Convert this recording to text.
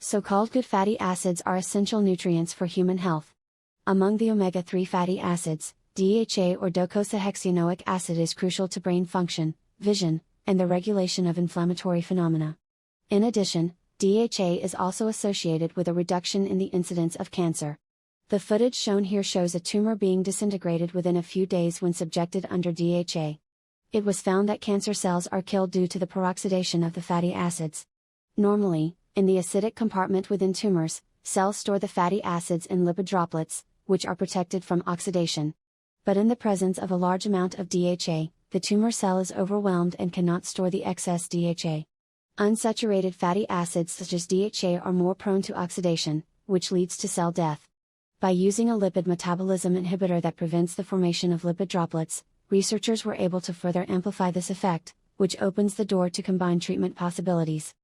So-called good fatty acids are essential nutrients for human health. Among the omega-3 fatty acids, DHA or docosahexaenoic acid is crucial to brain function, vision, and the regulation of inflammatory phenomena. In addition, DHA is also associated with a reduction in the incidence of cancer. The footage shown here shows a tumor being disintegrated within a few days when subjected under DHA. It was found that cancer cells are killed due to the peroxidation of the fatty acids. Normally, in the acidic compartment within tumors, cells store the fatty acids in lipid droplets, which are protected from oxidation. But in the presence of a large amount of DHA, the tumor cell is overwhelmed and cannot store the excess DHA. Unsaturated fatty acids such as DHA are more prone to oxidation, which leads to cell death. By using a lipid metabolism inhibitor that prevents the formation of lipid droplets, researchers were able to further amplify this effect, which opens the door to combined treatment possibilities.